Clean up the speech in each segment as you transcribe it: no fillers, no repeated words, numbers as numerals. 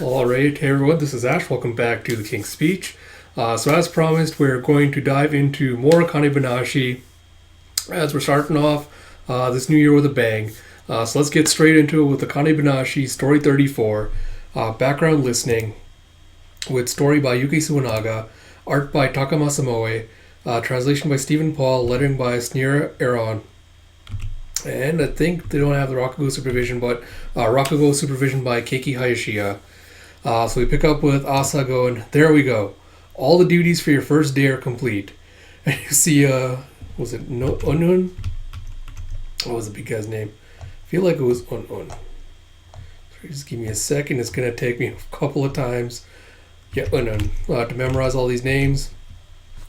Alright, hey everyone, this is Ash. Welcome back to the King's Speech. So as promised, we're going to dive into more Akane-Banashi as we're starting off this new year with a bang. So let's get straight into it with Akane-Banashi, Story 34, background listening, with story by Yuki Suwanaga, art by Takamasa Moe, translation by Stephen Paul, lettering by Sneer Aaron. And I think they don't have the Rakugo supervision, but Rakugo supervision by Keiki Hayashiya. So we pick up with Asa going, there we go. All the duties for your first day are complete. And you see, was it Onun? What was the big guy's name? I feel like it was Onun. So just give me a second. It's going to take me a couple of times. Yeah, Onun. To memorize all these names.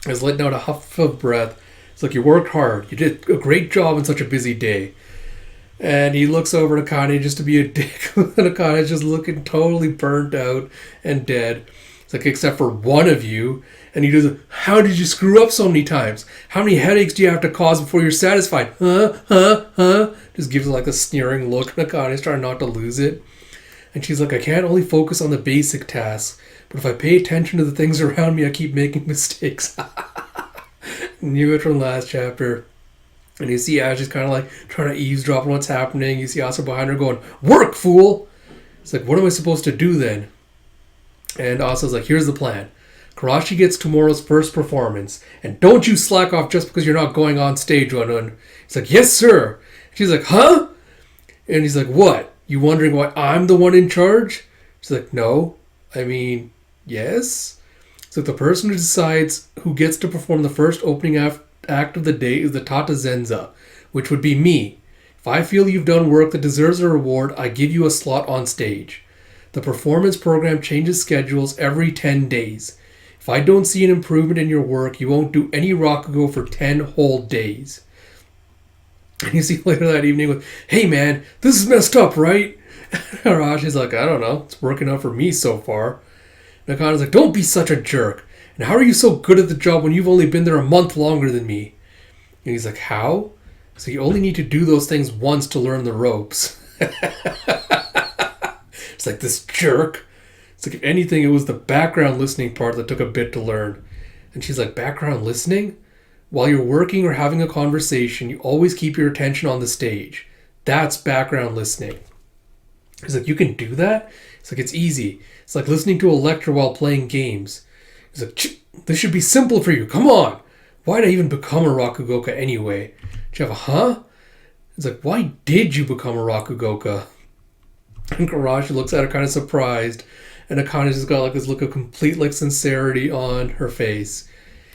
I was letting out a huff of breath. It's like, you worked hard. You did a great job on such a busy day. And he looks over to Akane just to be a dick. And Akane's just looking totally burnt out and dead. It's like, except for one of you. And he does, how did you screw up so many times? How many headaches do you have to cause before you're satisfied? Huh? Just gives like a sneering look. And Akane's trying not to lose it. And she's like, I can't only focus on the basic tasks. But if I pay attention to the things around me, I keep making mistakes. Knew it from last chapter. And you see Ash is kind of like trying to eavesdrop on what's happening. You see Asa behind her going, work, fool! It's like, what am I supposed to do then? And Asa's like, here's the plan. Karashi gets tomorrow's first performance. And don't you slack off just because you're not going on stage, Onun. He's like, yes, sir. She's like, huh? And he's like, what? You wondering why I'm the one in charge? She's like, no. I mean, yes. So the person who decides who gets to perform the first opening act of the day is the Tata Zenza, which would be me. If I feel you've done work that deserves a reward, I give you a slot on stage. The performance program changes schedules every 10 days. If I don't see an improvement in your work, you won't do any Rakugo for 10 whole days. And you see later that evening with, hey man, this is messed up, right? Arashi's like, I don't know, it's working out for me so far. Nakane's like, don't be such a jerk. And how are you so good at the job when you've only been there a month longer than me? And he's like, how? So you only need to do those things once to learn the ropes. It's like, this jerk. It's like, if anything, it was the background listening part that took a bit to learn. And she's like, background listening? While you're working or having a conversation, you always keep your attention on the stage. That's background listening. He's like, you can do that? It's like, it's easy. It's like listening to a lecture while playing games. He's like, this should be simple for you. Come on. Why'd I even become a Rakugoka anyway? Did you have a huh? He's like, why did you become a Rakugoka? And Karashi looks at her kind of surprised. And Akane's just got like this look of complete like sincerity on her face.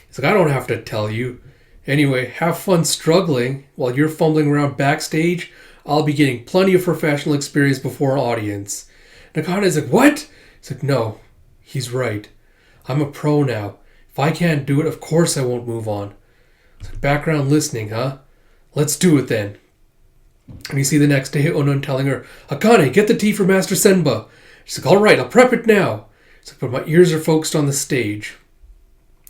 He's like, I don't have to tell you. Anyway, have fun struggling. While you're fumbling around backstage, I'll be getting plenty of professional experience before an audience. And Akane's like, what? He's like, no, he's right. I'm a pro now. If I can't do it, of course I won't move on. It's like, background listening, huh? Let's do it then. And you see the next day Onun telling her, Akane, get the tea for Master Senba. She's like, all right, I'll prep it now. She's like, but my ears are focused on the stage.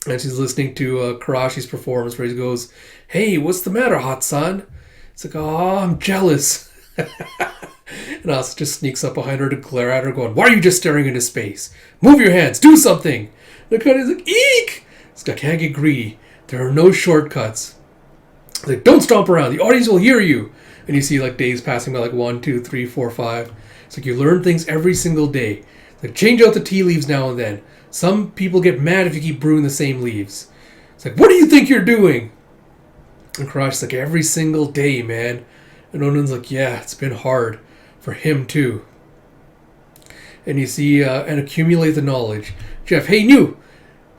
And she's listening to Karashi's performance where he goes, hey, what's the matter, Hot-san? It's like, oh, I'm jealous. And Asa just sneaks up behind her to glare at her going, why are you just staring into space? Move your hands, do something. And Akane's like, eek! It's like, I can't get greedy. There are no shortcuts. It's like, don't stomp around, the audience will hear you. And you see like days passing by, like 1, 2, 3, 4, 5. It's like, you learn things every single day. It's like, change out the tea leaves now and then. Some people get mad if you keep brewing the same leaves. It's like, what do you think you're doing? And Karashi's like, every single day, man. And Onun's like, yeah, it's been hard. For him too. And you see, and accumulate the knowledge. Jeff, hey, new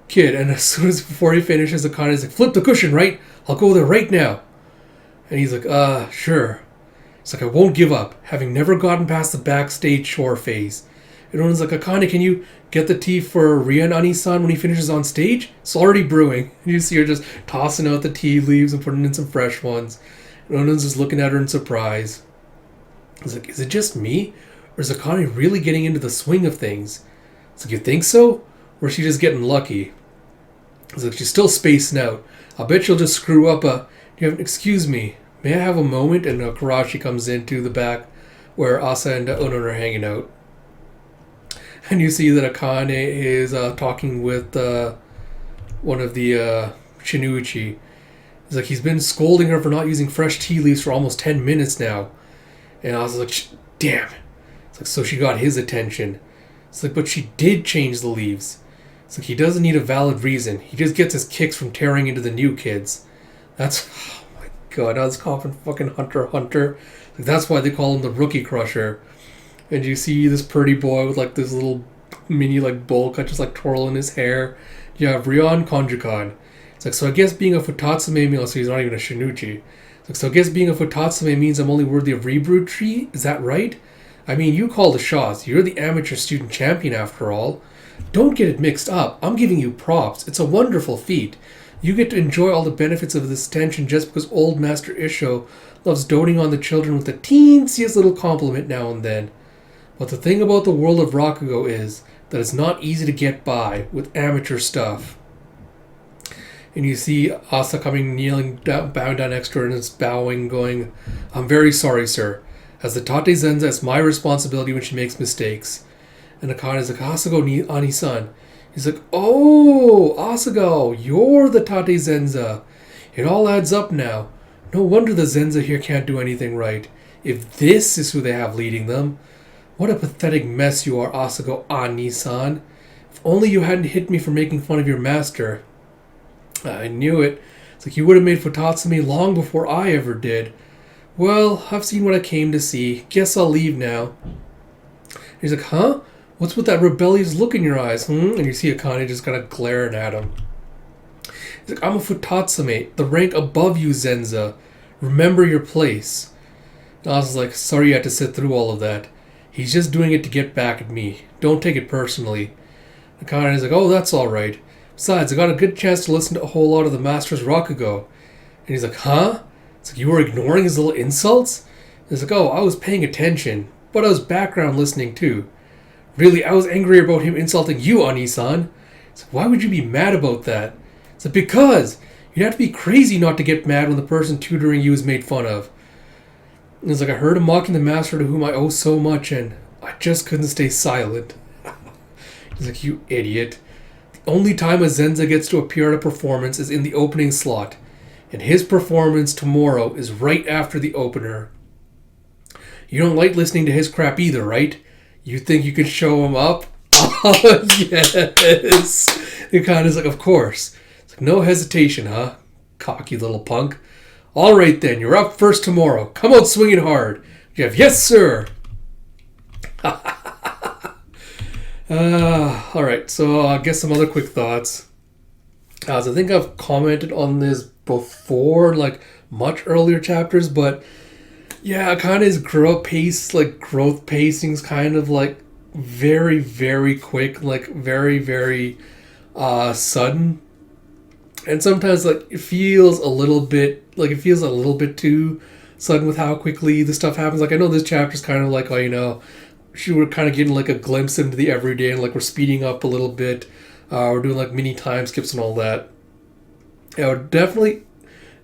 kid. And as soon as before he finishes, Akane's like, flip the cushion, right? I'll go there right now. And he's like, sure. It's like, I won't give up, having never gotten past the backstage chore phase. And Onun's like, Akane, can you get the tea for Rian Ani-san when he finishes on stage? It's already brewing. And you see her just tossing out the tea leaves and putting in some fresh ones. And Onun's just looking at her in surprise. It's like, is it just me? Or is Akane really getting into the swing of things? It's like, you think so? Or is she just getting lucky? It's like, she's still spacing out. I'll bet she'll just screw up excuse me, may I have a moment? And Karashi comes into the back where Asa and Onun are hanging out. And you see that Akane is talking with one of the Shinichi. He's like, he's been scolding her for not using fresh tea leaves for almost 10 minutes now. And I was like, damn. It's like, so she got his attention. It's like, but she did change the leaves. It's like, he doesn't need a valid reason. He just gets his kicks from tearing into the new kids. That's, oh my god, I was coughing fucking Hunter x Hunter. Like, that's why they call him the Rookie Crusher. And you see this pretty boy with like this little mini like bowl cut just like twirling his hair. You have Ryon Konjukan. It's like, so I guess being a Futatsume means, so he's not even a Shinichi. It's like, so I guess being a Futatsume means I'm only worthy of Rebrew Tree? Is that right? I mean, you call the shots. You're the amateur student champion after all. Don't get it mixed up. I'm giving you props. It's a wonderful feat. You get to enjoy all the benefits of this attention just because old Master Isho loves doting on the children with the teensiest little compliment now and then. But the thing about the world of Rakugo is that it's not easy to get by with amateur stuff. And you see Asa coming, kneeling down, bowing down next to her, and is bowing, going, I'm very sorry, sir. As the Tate Zenza, it's my responsibility when she makes mistakes. And Akane is like, Asago Ani-san. He's like, oh, Asago, you're the Tate Zenza. It all adds up now. No wonder the Zenza here can't do anything right. If this is who they have leading them. What a pathetic mess you are, Asago Ani-san. If only you hadn't hit me for making fun of your master. I knew it. It's like you would have made Futatsume long before I ever did. Well, I've seen what I came to see. Guess I'll leave now. He's like, huh? What's with that rebellious look in your eyes, And you see Akane just kind of glaring at him. He's like, I'm a Futatsume, the rank above you, Zenza. Remember your place. And I was like, sorry you had to sit through all of that. He's just doing it to get back at me. Don't take it personally. Akane is like, oh, that's alright. Besides, I got a good chance to listen to a whole lot of the Master's Rakugo. And he's like, huh? It's like, you were ignoring his little insults? And he's like, oh, I was paying attention, but I was background listening too. Really, I was angry about him insulting you, Ani-san. It's like, why would you be mad about that? It's like, because you'd have to be crazy not to get mad when the person tutoring you is made fun of. And it's like, I heard him mocking the master to whom I owe so much, and I just couldn't stay silent. He's like, you idiot. The only time a Zenza gets to appear at a performance is in the opening slot, and his performance tomorrow is right after the opener. You don't like listening to his crap either, right? You think you can show him up? Oh, yes! It kind of is like, of course. It's like, no hesitation, huh? Cocky little punk. All right then, you're up first tomorrow. Come out swinging hard. Jeff, yes, sir! Alright, so I guess some other quick thoughts. So I think I've commented on this before, like much earlier chapters, but yeah, kind of his growth pacing's kind of like very, very quick, like very, very sudden. And sometimes like it feels a little bit too sudden with how quickly the stuff happens. Like I know this chapter's kind of like, we're kind of getting like a glimpse into the everyday, and like we're speeding up a little bit. We're doing like mini time skips and all that. It definitely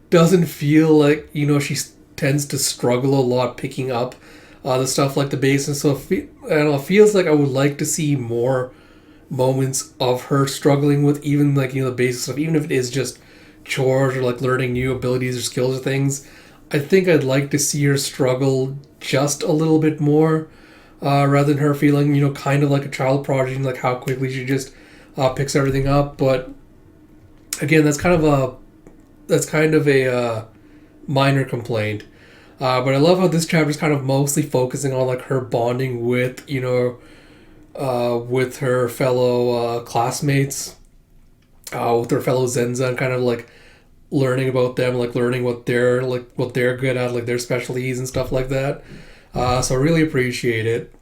doesn't feel like, she tends to struggle a lot picking up the stuff like the basics. So it feels like I would like to see more moments of her struggling with even like, the basic stuff, even if it is just chores or like learning new abilities or skills or things. I think I'd like to see her struggle just a little bit more. Rather than her feeling, kind of like a child prodigy, like how quickly she just picks everything up. But again, that's kind of a minor complaint. But I love how this chapter is kind of mostly focusing on like her bonding with, with her fellow classmates, with her fellow Zenza, and kind of like learning about them, like learning what they're good at, like their specialties and stuff like that. So I really appreciate it.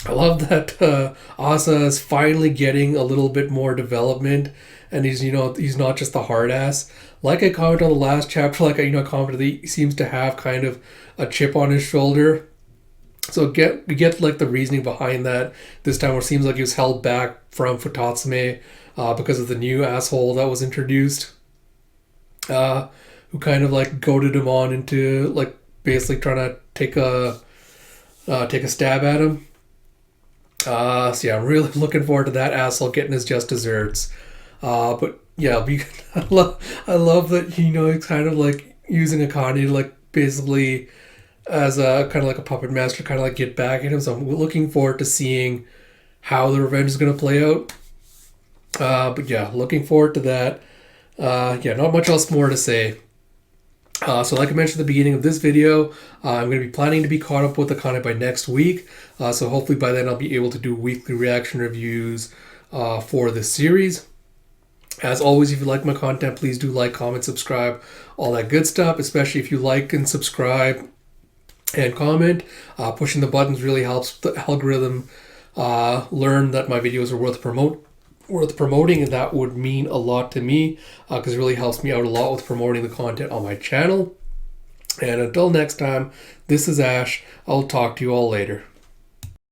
I love that Asa is finally getting a little bit more development, and he's not just the hard ass. Like I commented on the last chapter, I commented that he seems to have kind of a chip on his shoulder. So we get like the reasoning behind that this time, where it seems like he was held back from Futatsume because of the new asshole that was introduced, who kind of like goaded him on into like basically trying to take a stab at him. So yeah, I'm really looking forward to that asshole getting his just desserts. But yeah, I love that he's kind of like using Akane to like basically as a kind of like a puppet master, kind of like get back at him. So I'm looking forward to seeing how the revenge is going to play out. But yeah, looking forward to that. Yeah, not much else more to say. So like I mentioned at the beginning of this video, I'm going to be planning to be caught up with Akane by next week. So hopefully by then I'll be able to do weekly reaction reviews for this series. As always, if you like my content, please do like, comment, subscribe, all that good stuff, especially if you like and subscribe and comment. Pushing the buttons really helps the algorithm learn that my videos are worth promoting, and that would mean a lot to me because it really helps me out a lot with promoting the content on my channel. And until next time, this is Ash. I'll talk to you all later.